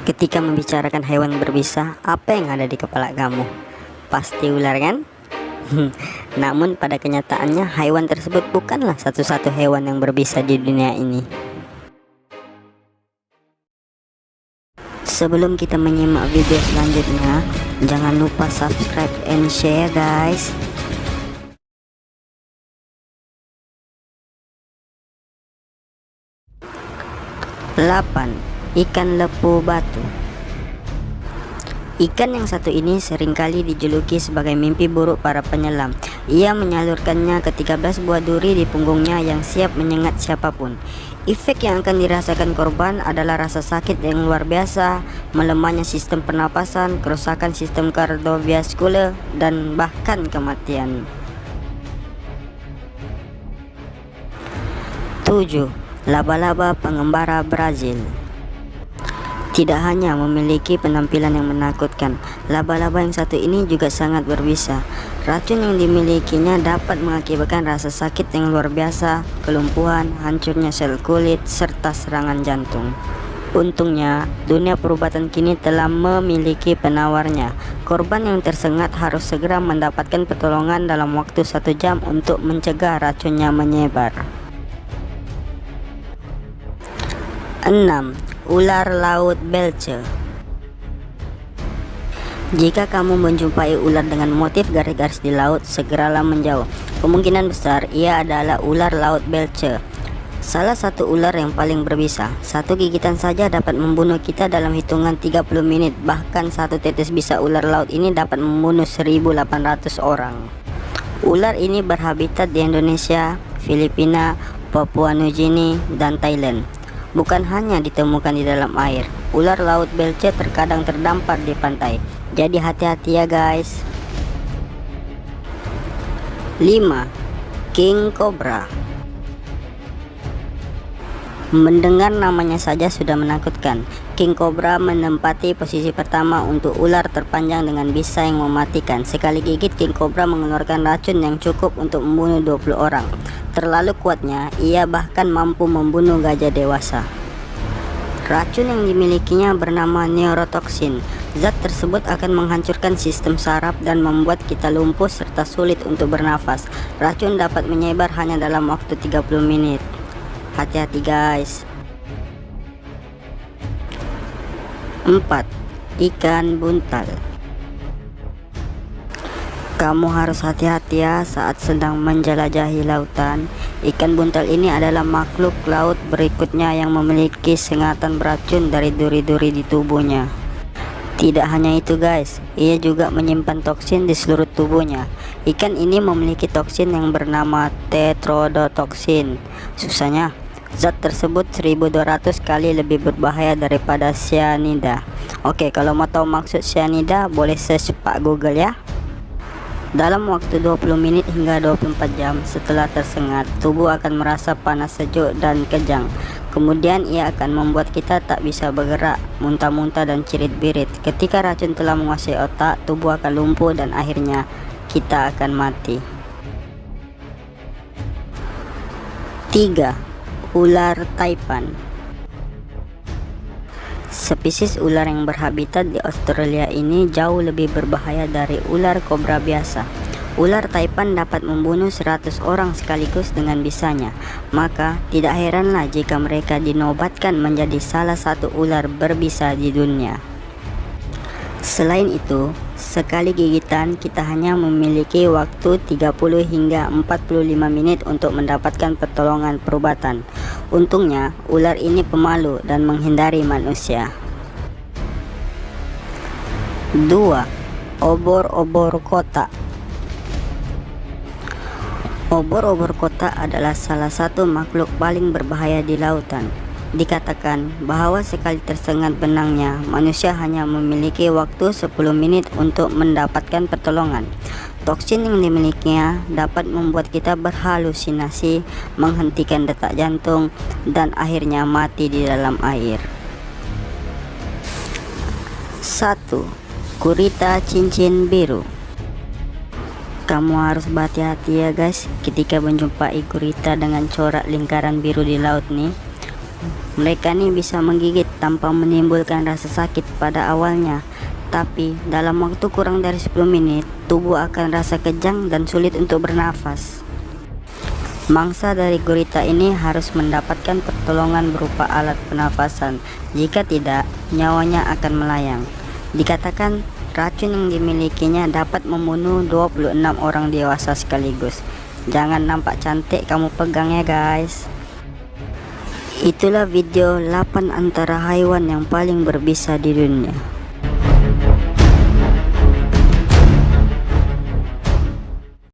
Ketika membicarakan hewan berbisa, apa yang ada di kepala kamu? Pasti ular kan? Namun pada kenyataannya hewan tersebut bukanlah satu-satu hewan yang berbisa di dunia ini. Sebelum kita menyimak video selanjutnya, jangan lupa subscribe and share guys. Delapan. Ikan lepu batu. Ikan yang satu ini seringkali dijuluki sebagai mimpi buruk para penyelam. Ia menyalurkannya ke 13 buah duri di punggungnya yang siap menyengat siapapun. Efek yang akan dirasakan korban adalah rasa sakit yang luar biasa, melemahnya sistem pernapasan, kerusakan sistem kardiovaskular, dan bahkan kematian. 7. Laba-laba pengembara Brazil. Tidak hanya memiliki penampilan yang menakutkan, laba-laba yang satu ini juga sangat berbisa. Racun yang dimilikinya dapat mengakibatkan rasa sakit yang luar biasa, kelumpuhan, hancurnya sel kulit, serta serangan jantung. Untungnya, dunia perubatan kini telah memiliki penawarnya. Korban yang tersengat harus segera mendapatkan pertolongan dalam waktu 1 jam untuk mencegah racunnya menyebar. 6. Ular laut belcher. Jika kamu menjumpai ular dengan motif garis-garis di laut, segeralah menjauh. Kemungkinan besar ia adalah ular laut belcher, salah satu ular yang paling berbisa. Satu gigitan saja dapat membunuh kita dalam hitungan 30 menit. Bahkan satu tetes bisa ular laut ini dapat membunuh 1.800 orang. Ular ini berhabitat di Indonesia, Filipina, Papua Nugini, dan Thailand. Bukan hanya ditemukan di dalam air, ular laut belcher terkadang terdampar di pantai. Jadi hati-hati ya guys. 5. King Cobra. Mendengar namanya saja sudah menakutkan. King Cobra menempati posisi pertama untuk ular terpanjang dengan bisa yang mematikan. Sekali gigit, King Cobra mengeluarkan racun yang cukup untuk membunuh 20 orang. Terlalu kuatnya, ia bahkan mampu membunuh gajah dewasa. Racun yang dimilikinya bernama neurotoxin. Zat tersebut akan menghancurkan sistem saraf dan membuat kita lumpuh serta sulit untuk bernafas. Racun dapat menyebar hanya dalam waktu 30 menit. Hati-hati guys. 4. Ikan buntal. Kamu harus hati-hati ya saat sedang menjelajahi lautan. Ikan buntal ini adalah makhluk laut berikutnya yang memiliki sengatan beracun dari duri-duri di tubuhnya. Tidak hanya itu guys, ia juga menyimpan toksin di seluruh tubuhnya. Ikan ini memiliki toksin yang bernama tetrodotoxin. Susahnya, zat tersebut 1200 kali lebih berbahaya daripada cyanida. Oke, kalau mau tahu maksud cyanida boleh search Pak Google ya. Dalam waktu 20 menit hingga 24 jam setelah tersengat, tubuh akan merasa panas, sejuk, dan kejang. Kemudian ia akan membuat kita tak bisa bergerak, muntah-muntah, dan cirit-birit. Ketika racun telah menguasai otak, tubuh akan lumpuh dan akhirnya kita akan mati. 3. Ular taipan. Spesies ular yang berhabitat di Australia ini jauh lebih berbahaya dari ular kobra biasa. Ular taipan dapat membunuh 100 orang sekaligus dengan bisanya. Maka tidak heranlah jika mereka dinobatkan menjadi salah satu ular berbisa di dunia. Selain itu, sekali gigitan kita hanya memiliki waktu 30 hingga 45 menit untuk mendapatkan pertolongan perubatan. Untungnya, ular ini pemalu dan menghindari manusia. 2. Obor-obor kotak. Obor-obor kotak adalah salah satu makhluk paling berbahaya di lautan. Dikatakan bahwa sekali tersengat benangnya, manusia hanya memiliki waktu 10 menit untuk mendapatkan pertolongan. Toksin yang dimilikinya dapat membuat kita berhalusinasi, menghentikan detak jantung, dan akhirnya mati di dalam air. 1. Gurita cincin biru. Kamu harus berhati-hati ya guys ketika menjumpai gurita dengan corak lingkaran biru di laut nih. Mereka nih bisa menggigit tanpa menimbulkan rasa sakit pada awalnya, tapi dalam waktu kurang dari 10 menit, tubuh akan rasa kejang dan sulit untuk bernafas. Mangsa dari gurita ini harus mendapatkan pertolongan berupa alat pernafasan. Jika tidak, nyawanya akan melayang. Dikatakan racun yang dimilikinya dapat membunuh 26 orang dewasa sekaligus. Jangan nampak cantik kamu pegang ya guys. Itulah video 8 antara haiwan yang paling berbisa di dunia.